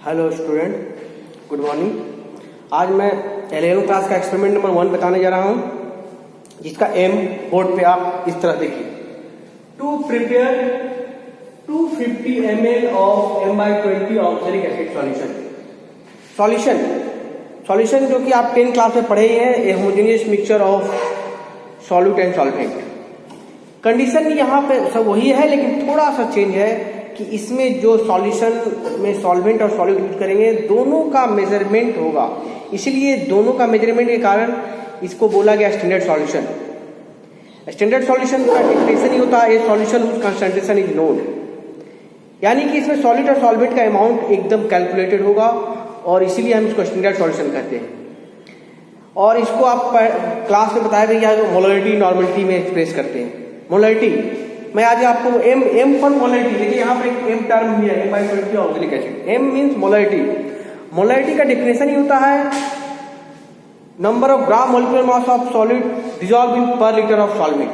Hello student, good morning. आज मैं 11वीं क्लास का एक्सपेरिमेंट नंबर 1 बताने जा रहा हूं, जिसका एम बोर्ड पे आप इस तरह देखिए। To prepare 250 ml of M/20 oxalic acid solution जो कि आप 10 क्लास में पढ़े ही हैं, a homogeneous mixture of solute and solvent. Condition यहाँ पे सब वही है, लेकिन थोड़ा सा चेंज है कि इसमें जो सॉल्यूशन में सॉल्वेंट और सॉल्यूट यूज करेंगे दोनों का मेजरमेंट होगा, इसलिए दोनों का मेजरमेंट के कारण इसको बोला गया स्टैंडर्ड सॉल्यूशन। स्टैंडर्ड सॉल्यूशन का डेफिनेशन ही होता है a solution whose concentration is known, यानी कि इसमें सॉलिड और सॉल्वेंट का अमाउंट एकदम कैलकुलेटेड होगा और इसीलिए हम इसको स्टैंडर्ड सॉल्यूशन कहते हैं। और इसको आप क्लास में बताया गया है, मोलरिटी नॉर्मलिटी में एक्सप्रेस करते हैं। मोलरिटी मैं आज आपको एम फॉर मोलरिटी, देखिए यहाँ पर एक एम टर्म भी है, M/20 oxalic acid. M means molarity. Molarity का डेफिनेशन ही होता है number of gram molecular mass of solid dissolve in per litre of solvent.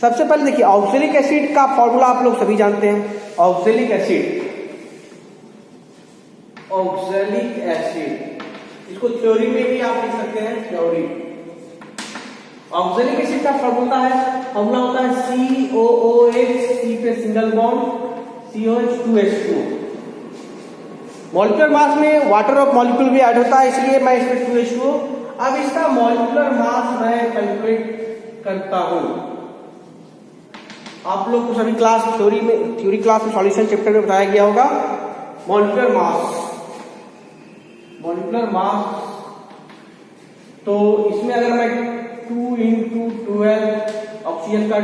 सबसे पहले देखिए ऑक्सैलिक एसिड का फॉर्मूला आप लोग सभी जानते हैं। ऑक्सैलिक एसिड इसको थ्योरी में भी आप लिख सकते हैं, थ्योरी। ऑक्सैलिक एसिड का फॉर्मूला होता है COOH, C पे single bond, COH 2H2। Molecular mass में वाटर ऑफ मॉलिक्यूल भी ऐड होता है, इसलिए मैं इसमें 2H2। अब इसका मॉलिक्यूलर मास मैं कैलकुलेट करता हूं। आप लोग को सभी क्लास थ्योरी क्लास में सॉल्यूशन चैप्टर में बताया गया होगा मॉलिक्यूलर मास। तो इसमें अगर मैं 2 × 12 ऑक्सीजन का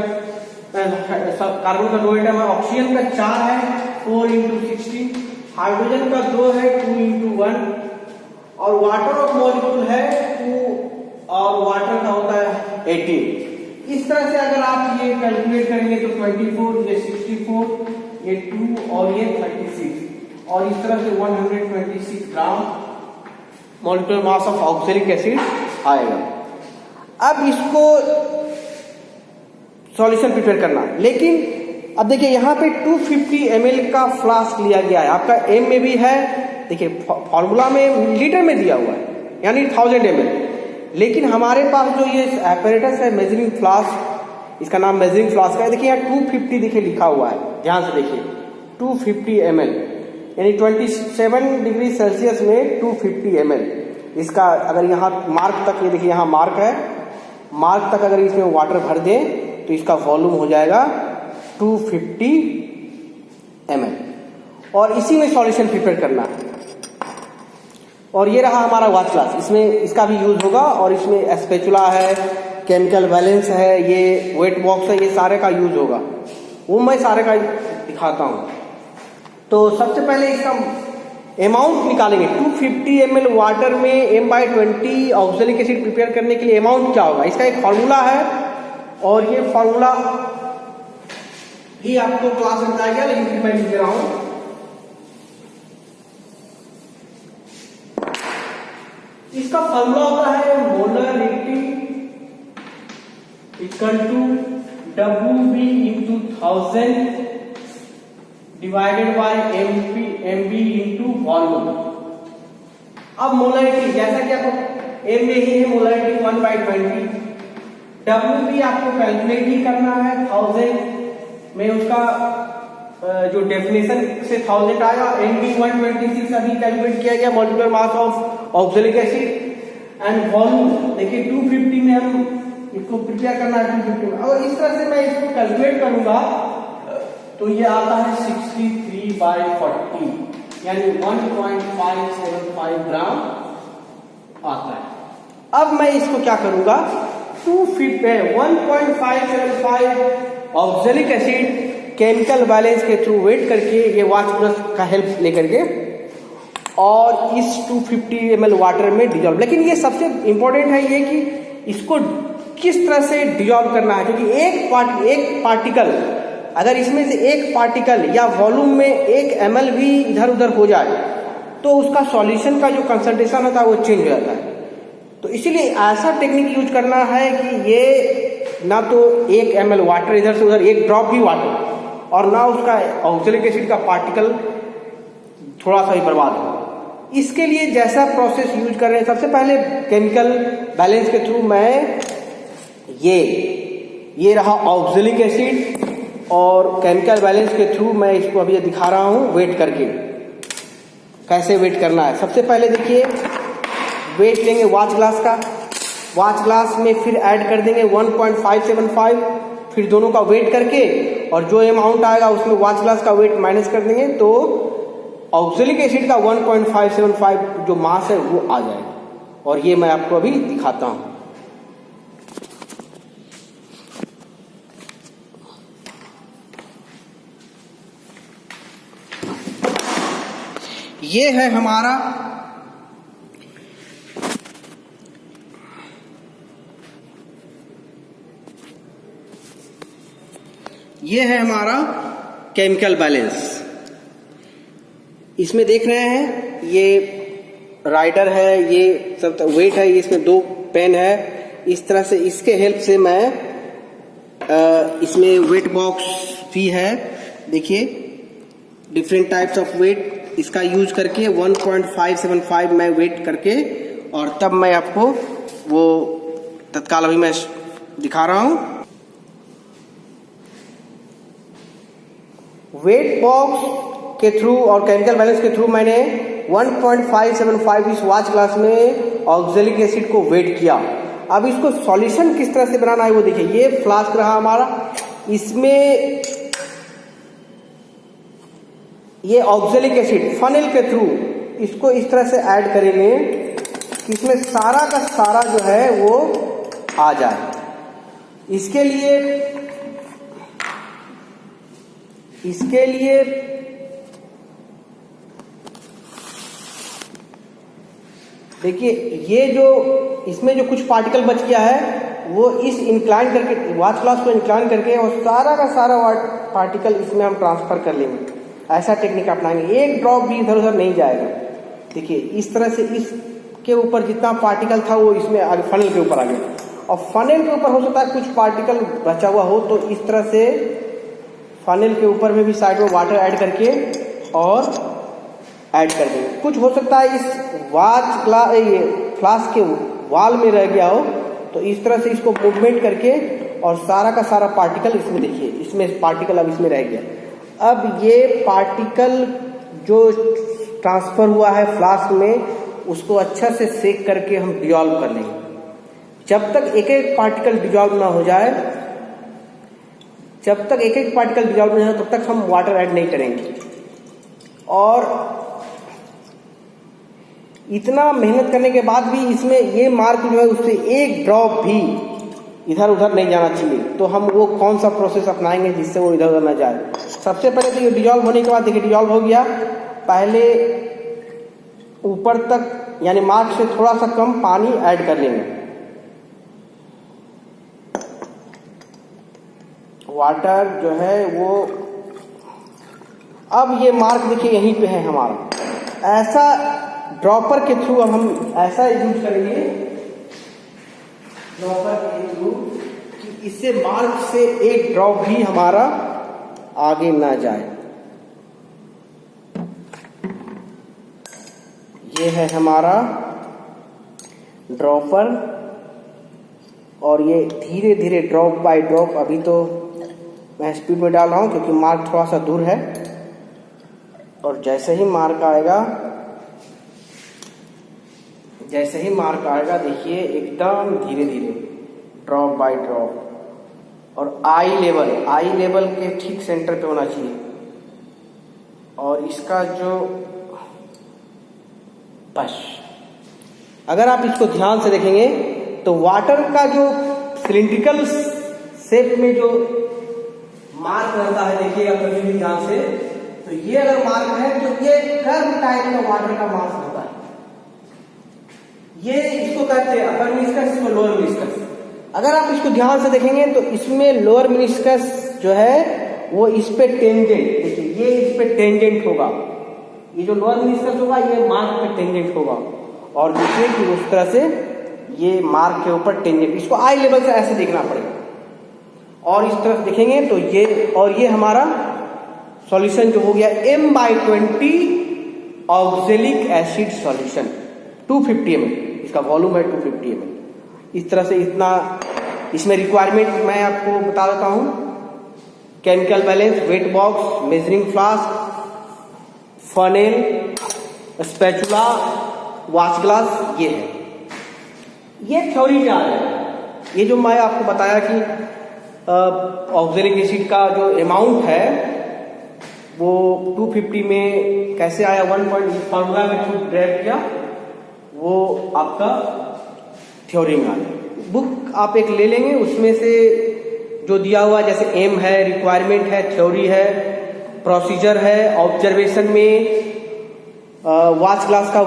कार्बन का 2 एटम है, ऑक्सीजन का 4 है, 4 × 16, हाइड्रोजन का 2 है, 2 × 1, और वाटर ऑफ मॉलिक्यूल है 2 और वाटर का होता है 18। इस तरह से अगर आप ये कैलकुलेट करेंगे तो 24, ये 64, ये 2 और ये 36, और इस तरह से 126 gram molecular mass of oxalic acid आएगा। अब इसको सॉल्यूशन प्रिपेयर करना, लेकिन अब देखिए यहाँ पे 250 ml का फ्लास्क लिया गया है। आपका एम में भी है, देखिए फॉर्मूला में लीटर में दिया हुआ है, यानी 1000 ml। लेकिन हमारे पास जो ये एपरेटस है मेजरिंग फ्लास्क, इसका नाम मेजरिंग फ्लास्क है। देखिए यहाँ 250 देखिए लिखा हुआ है, ध्यान से देखिए 250 ml, यानी 27 डिग्री सेल्सियस में 250 ml। इसका अगर यहाँ मार्क तक, ये देखिए यहाँ मार्क है, मार्क तक अगर इसमें वाटर भर दें तो इसका वॉल्यूम हो जाएगा 250 ml, और इसी में सॉल्यूशन प्रिपेयर करना है। और ये रहा हमारा वॉच ग्लास, इसमें इसका भी यूज होगा, और इसमें स्पैचुला है, केमिकल बैलेंस है, ये वेट बॉक्स है, ये सारे का यूज होगा। वो मैं सारे का दिखाता हूं। तो सबसे पहले इसका अमाउंट निकालेंगे। 250 ml वाटर में M/20 ऑक्सैलिक एसिड प्रिपेयर करने के लिए अमाउंट क्या होगा, इसका एक फॉर्मूला है, और ये फॉर्मूला भी आपको क्लास में बताया गया, लेकिन फिर मैं लिख रहा हूं। इसका फॉर्मूला होता है molarity equal to WB × 1000 divided by MB × volume. अब मोलरिटी जैसा कि आपको एम में ही है, मोलरिटी 1/20। WB आपको कैलकुलेट ही करना है 1000 में, उसका जो डेफिनेशन से 1000 आया। MB 126 अभी कैलकुलेट किया गया, molecular mass of oxalic acid. And volume देखिए 250 में हम इसको प्रिपेयर करना है 250 में। और इस तरह से मैं इसको कैलकुलेट करूंगा तो ये आता है 63/40, यानी 1.575 ग्राम आता है। अब मैं इसको क्या करूंगा, 1.575 ऑक्सैलिक एसिड केमिकल बैलेंस के थ्रू वेट करके, ये वॉच प्लस का हेल्प लेकर के, और इस 250 ml वाटर में डिजॉल्व। लेकिन ये सबसे इंपॉर्टेंट है ये कि इसको किस तरह से डिजॉल्व करना है, क्योंकि एक पार्टिकल, अगर इसमें से एक पार्टिकल या वॉल्यूम में 1 ml भी इधर उधर हो जाए तो उसका सॉल्यूशन का जो कंसंट्रेशन होता है वो चेंज हो जाता है। तो इसीलिए ऐसा टेक्निक यूज करना है कि ये ना तो 1 ml वाटर इधर से उधर, 1 ड्रॉप भी वाटर, और ना उसका ऑक्सैलिक एसिड का पार्टिकल थोड़ा सा भी बर्बाद हो। इसके लिए जैसा प्रोसेस यूज कर रहे हैं, सबसे पहले केमिकल बैलेंस के थ्रू मैं ये रहा ऑक्जेलिक एसिड, और केमिकल बैलेंस के थ्रू मैं इसको अभी दिखा रहा हूं वेट करके कैसे वेट करना है। सबसे पहले देखिए वेट लेंगे वॉच ग्लास का, वॉच ग्लास में फिर ऐड कर देंगे 1.575, फिर दोनों का वेट करके और जो अमाउंट आएगा उसमें वॉच ग्लास का वेट माइनस कर देंगे तो ऑक्जेलिक एसिड का 1.575 जो मास है वो आ जाएगा। और ये मैं आपको अभी दिखाता हूं। ये है हमारा केमिकल बैलेंस। इसमें देख रहे हैं ये राइडर है, ये सब वेट है, इसमें 2 पेन है। इस तरह से इसके हेल्प से मैं इसमें वेट बॉक्स भी है, देखिए डिफरेंट टाइप्स ऑफ वेट, इसका यूज करके 1.575 मैं वेट करके और तब मैं आपको वो तत्काल अभी मैं दिखा रहा हूं। वेट बॉक्स के थ्रू और केमिकल बैलेंस के थ्रू मैंने 1.575 इस वॉच ग्लास में ऑक्जेलिक एसिड को वेट किया। अब इसको सॉल्यूशन किस तरह से बनाना है वो देखिए। ये फ्लास्क रहा हमारा, इसमें ये ऑक्जेलिक एसिड फनेल के थ्रू इसको इस तरह से ऐड करेंगे कि इसमें सारा का सारा जो है वो आ जाए। इसके लिए देखिए ये जो इसमें जो कुछ पार्टिकल बच गया है वो इस इंक्लाइन करके वॉच ग्लास को इंक्लाइन करके और सारा का सारा पार्टिकल इसमें हम ट्रांसफर कर लेंगे। ऐसा टेक्निक अपनाएंगे, एक ड्रॉप भी इधर उधर नहीं जाएगा। देखिए इस तरह से इसके ऊपर जितना पार्टिकल था वो इसमें आगे फनल के ऊपर आ गया, और फनल के ऊपर हो सकता है कुछ पार्टिकल बचा हुआ हो, तो इस तरह से फनल के ऊपर में भी साइड में वाटर ऐड करके और ऐड कर देंगे। कुछ हो सकता है इस वॉच ग्लास ये फ्लास्क के वाल में रह गया हो, तो इस तरह से इसको मूवमेंट करके और सारा का सारा पार्टिकल इसमें देखिए, इसमें पार्टिकल अब इसमें रह गया। अब ये पार्टिकल जो ट्रांसफर हुआ है फ्लास्क में उसको अच्छा से सेक करके हम डिसॉल्व कर लेंगे। जब तक एक एक पार्टिकल डिसॉल्व ना हो जाए, तब तक हम वाटर ऐड नहीं करेंगे। और इतना मेहनत करने के बाद भी इसमें ये मार्क जो है उससे एक ड्रॉप भी इधर उधर नहीं जाना चाहिए। तो हम वो कौन सा प्रोसेस अपनाएंगे जिससे वो इधर उधर ना जाए। सबसे पहले तो ये डिसॉल्व होने के बाद देखिए डिसॉल्व हो गया, पहले ऊपर तक यानी मार्क से थोड़ा सा कम पानी ऐड कर लेंगे। वाटर जो है वो अब ये मार्क देखिए यहीं पे है हमारा। ऐसा ड्रॉपर के थ्रू अब हम ऐसा यूज करेंगे ड्रॉपर के थ्रू कि इससे मार्क से एक ड्रॉप भी हमारा आगे ना जाए। ये है हमारा ड्रॉपर और ये धीरे धीरे ड्रॉप बाय ड्रॉप, अभी तो मैं स्पीड में डाल रहा हूं क्योंकि मार्क थोड़ा सा दूर है, और जैसे ही मार्क आएगा देखिए एकदम धीरे धीरे ड्रॉप बाय ड्रॉप, और आई लेवल के ठीक सेंटर पे होना चाहिए। और इसका जो बस अगर आप इसको ध्यान से देखेंगे तो वाटर का जो सिलिंड्रिकल शेप में जो मार्क रहता है, देखिएगा कभी भी ध्यान से, तो ये अगर मार्क है तो ये कर्व टाइप का वाटर का मार्क होता है। ये इसको कहते हैं अपर मिनिस्कस, इसको लोअर मिनिस्कस। अगर आप इसको ध्यान से देखेंगे तो इसमें लोअर मिनिस्कस जो है वो इस पे टेंजेंट, देखिए ये इस पे टेंजेंट होगा, ये जो लोअर मिनिस्कस होगा ये मार्क पे टेंजेंट होगा, और देखिए कि उस तरह से ये मार्क के ऊपर टेंजेंट, इसको आई लेवल से ऐसे देखना पड़ेगा। और इस तरफ देखेंगे तो ये, और ये हमारा सॉल्यूशन जो हो गया m/20 oxalic acid solution 250 ml, इसका वॉल्यूम है 250 ml। इस तरह से इतना इसमें रिक्वायरमेंट मैं आपको बता देता हूं। Chemical balance, wait box, measuring flask, funnel, spatula, watch glass, ये है। ये थ्योरी क्या है? ये जो मैं आपको बताया कि ऑक्जेलिक एसिड का जो अमाउंट है वो 250 में कैसे आया, 1 पॉइंट फॉर्मूला में थ्रू ड्राइव किया, वो आपका थ्योरी में आ गया। बुक आप एक ले लेंगे, उसमें से जो दिया हुआ जैसे एम है, रिक्वायरमेंट है, थ्योरी है, प्रोसीजर है, ऑब्जर्वेशन में वॉच ग्लास का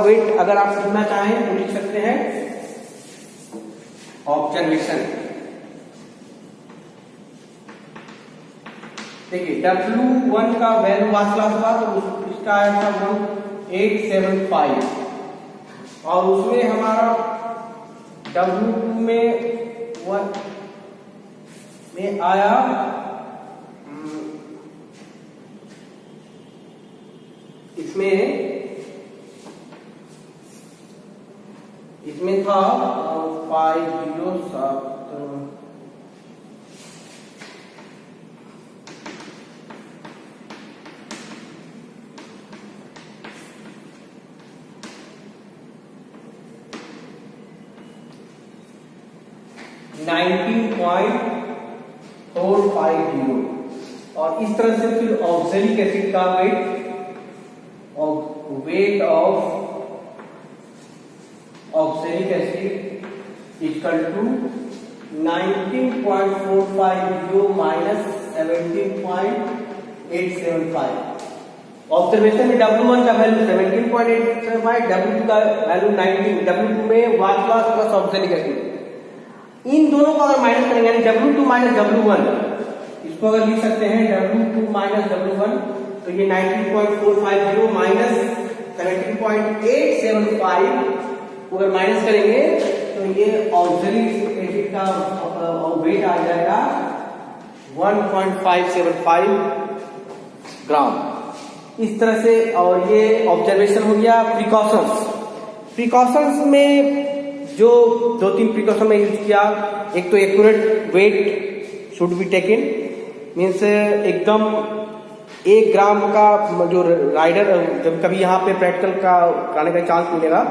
वेट अगर आप लिखना चाहें तो लिख सकते हैं ऑब्जर्वेशन। देखिए W1 का वैल्यू वॉच ग्लास का तो इसका आया था 1875 और उसमें हमारा W2 में आया इसमें था 507 19.450 और इस तरह से फिर ऑक्जेलिक एसिड का weight of oxalic acid equal to 19.450 minus 17.875। Observation में W1 का वैल्यू 17.875, W2 का वैल्यू 19, W2 में watch glass plus oxalic acid, इन दोनों को अगर माइनस करेंगे यानी W2 माइनस W1, इसको अगर लिख सकते हैं W2 माइनस W1, तो ये 19.450 माइनस 17.875 को अगर माइनस करेंगे तो ये ऑक्जेलिक एसिड का वेट आ जाएगा 1.575 ग्राम। इस तरह से, और ये ऑब्जर्वेशन हो गया। प्रिकॉशंस में जो 2-3 प्रिकॉशन में यूज किया, एक तो accurate weight should be taken, means एकदम 1 ग्राम का जो राइडर, जब कभी यहाँ पे प्रैक्टिकल का कराने का चांस मिलेगा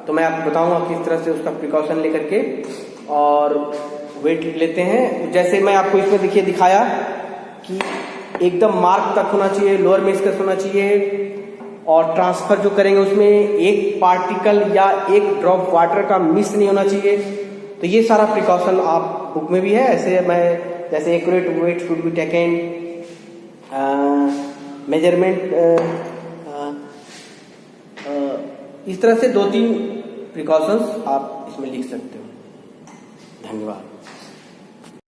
तो मैं आपको बताऊंगा किस तरह से उसका प्रिकॉशन लेकर के और वेट लेते हैं। जैसे मैं आपको इसमें देखिए दिखाया कि एकदम मार्क तक होना चाहिए, लोअर में इसका होना चाहिए, और ट्रांसफर जो करेंगे उसमें एक पार्टिकल या एक ड्रॉप वाटर का मिस नहीं होना चाहिए। तो ये सारा प्रिकॉशन आप बुक में भी है। ऐसे मैं जैसे accurate weight should be taken, measurement, इस तरह से 2-3 प्रिकॉशंस आप इसमें लिख सकते हो। धन्यवाद।